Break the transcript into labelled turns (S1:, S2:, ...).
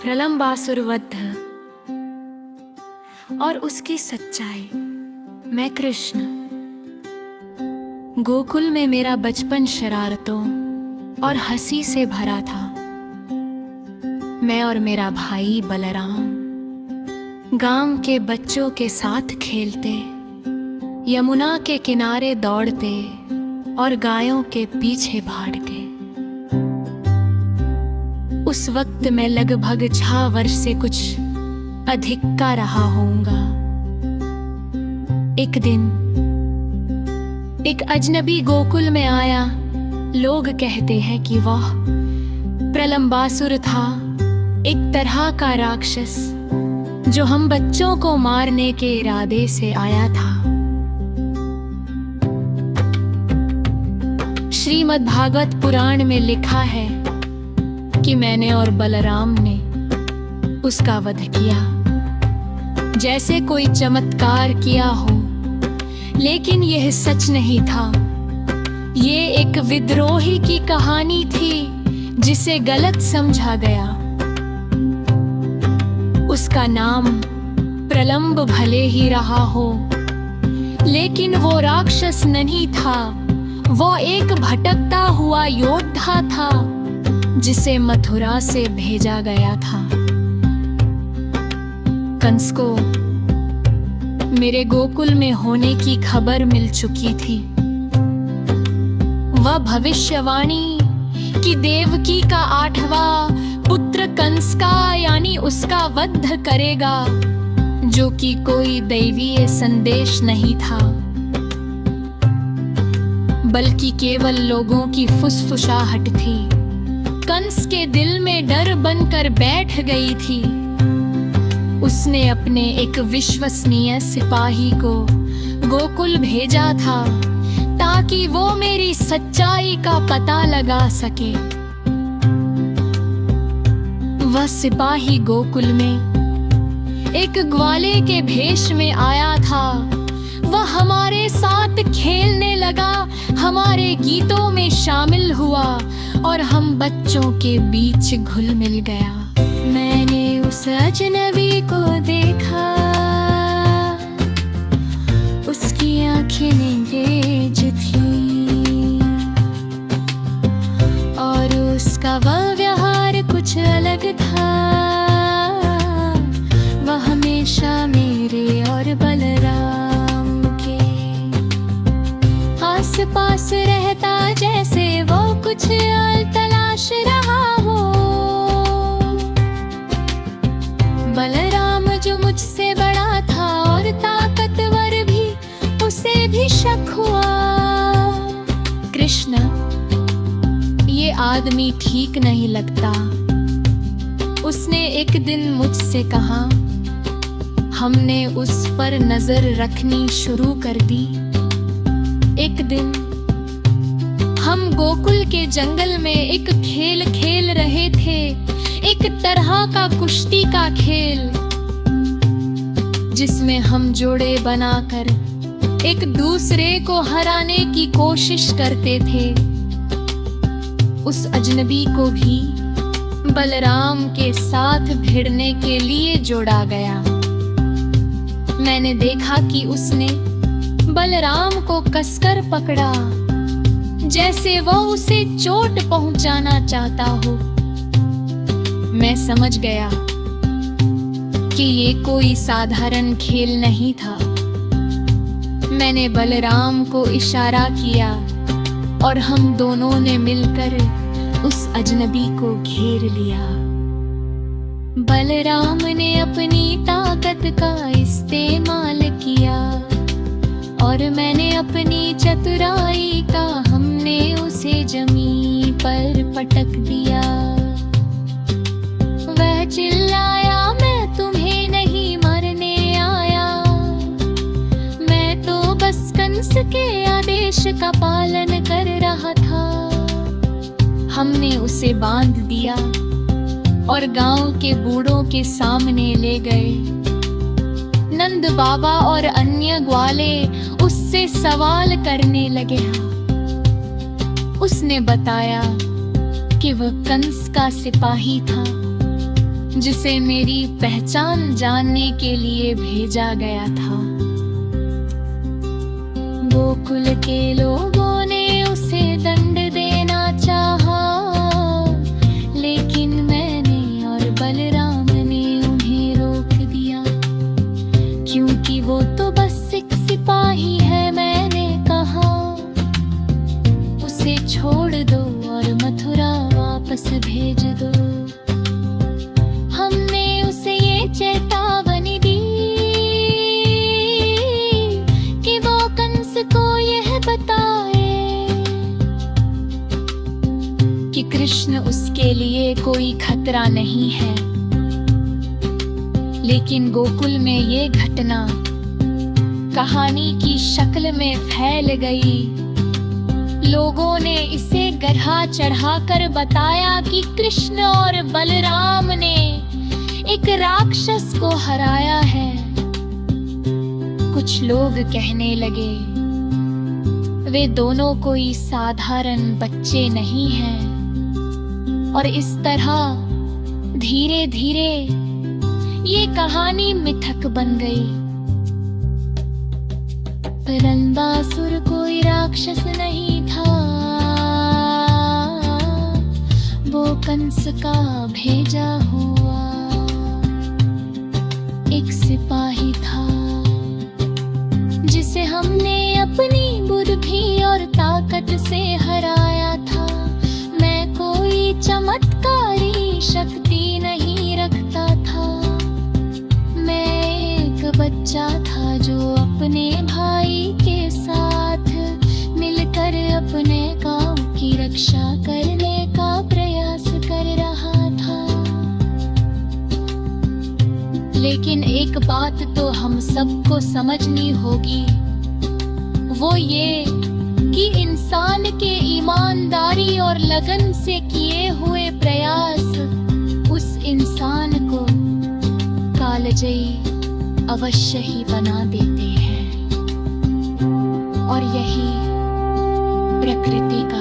S1: प्रलंबासुर वध और उसकी सच्चाई। मैं कृष्ण। गोकुल में मेरा बचपन शरारतों और हंसी से भरा था। मैं और मेरा भाई बलराम गांव के बच्चों के साथ खेलते, यमुना के किनारे दौड़ते और गायों के पीछे भागते। उस वक्त मैं लगभग 6 वर्ष से कुछ अधिक का रहा होऊंगा। एक दिन एक अजनबी गोकुल में आया। लोग कहते हैं कि वह प्रलंबासुर था, एक तरह का राक्षस जो हम बच्चों को मारने के इरादे से आया था। श्रीमद् भागवत पुराण में लिखा है कि मैंने और बलराम ने उसका वध किया, जैसे कोई चमत्कार किया हो। लेकिन यह सच नहीं था। ये एक विद्रोही की कहानी थी जिसे गलत समझा गया। उसका नाम प्रलंब भले ही रहा हो, लेकिन वो राक्षस नहीं था। वो एक भटकता हुआ योद्धा था जिसे मथुरा से भेजा गया था। कंस को मेरे गोकुल में होने की खबर मिल चुकी थी। वह भविष्यवाणी कि देवकी का 8वां पुत्र कंस का यानी उसका वध करेगा, जो कि कोई दैवीय संदेश नहीं था, बल्कि केवल लोगों की फुसफुसाहट थी। कंस के दिल में डर बनकर बैठ गई थी। उसने अपने एक विश्वसनीय सिपाही को गोकुल भेजा था ताकि वो मेरी सच्चाई का पता लगा सके। वह सिपाही गोकुल में एक ग्वाले के भेष में आया था। वह हमारे साथ खेलने लगा, हमारे गीतों में शामिल हुआ और हम बच्चों के बीच घुल मिल गया। मैंने उस अजनबी को देखा, उसकी आंखें तेज थी और उसका व्यवहार कुछ अलग था। वह हमेशा मेरे और बलराम के आस पास रहता, जैसे वो कुछ तलाश रहा हो। बलराम जो मुझसे बड़ा था और ताकतवर भी, उसे भी शक हुआ। कृष्ण, ये आदमी ठीक नहीं लगता। उसने एक दिन मुझसे कहा। हमने उस पर नजर रखनी शुरू कर दी। एक दिन हम गोकुल के जंगल में एक खेल खेल रहे थे, एक तरह का कुश्ती का खेल, जिसमें हम जोड़े बनाकर एक दूसरे को हराने की कोशिश करते थे। उस अजनबी को भी बलराम के साथ भिड़ने के लिए जोड़ा गया। मैंने देखा कि उसने बलराम को कसकर पकड़ा, जैसे वो उसे चोट पहुंचाना चाहता हो। मैं समझ गया कि ये कोई साधारण खेल नहीं था। मैंने बलराम को इशारा किया और हम दोनों ने मिलकर उस अजनबी को घेर लिया। बलराम ने अपनी ताकत का इस्तेमाल किया और मैंने अपनी चतुराई का, हमने उसे जमीन पर पटक दिया। वह चिल्लाया, मैं तुम्हें नहीं मारने आया, मैं तो बस कंस के आदेश का पालन कर रहा था। हमने उसे बांध दिया और गांव के बूढ़ों के सामने ले गए। नंद बाबा और अन्य ग्वाले उससे सवाल करने लगे। उसने बताया कि वह कंस का सिपाही था जिसे मेरी पहचान जानने के लिए भेजा गया था। गोकुल के लोगों ने उसे दंड देना चाहा, लेकिन मैंने और बलराम ने उन्हें रोक दिया, क्योंकि वो तो बस एक सिपाही है। मैंने कहा उसे छोड़ दो और मथुरा वापस भेज दो। हमने उसे ये चेतावनी दी कि वो कंस को यह बताए कि कृष्ण उसके लिए कोई खतरा नहीं है। लेकिन गोकुल में ये घटना कहानी की शक्ल में फैल गई। लोगों ने इसे गधा चढ़ाकर बताया कि कृष्ण और बलराम ने एक राक्षस को हराया है। कुछ लोग कहने लगे वे दोनों कोई साधारण बच्चे नहीं हैं, और इस तरह धीरे धीरे ये कहानी मिथक बन गई। परंबासुर कोई राक्षस नहीं था, वो कंस का भेजा हुआ एक सिपाही था, जिसे हमने अपनी बुद्धि और ताकत से हराया था। मैं कोई चमत्कारी शक्ति नहीं रखता था, मैं एक बच्चा था जो अपने भाई के साथ मिलकर अपने गांव की रक्षा करने का प्रयास कर रहा था। लेकिन एक बात तो हम सबको समझनी होगी, वो ये कि इंसान के ईमानदारी और लगन से किए हुए प्रयास उस इंसान को कालजयी अवश्य ही बना देते हैं, और यही प्रकृति का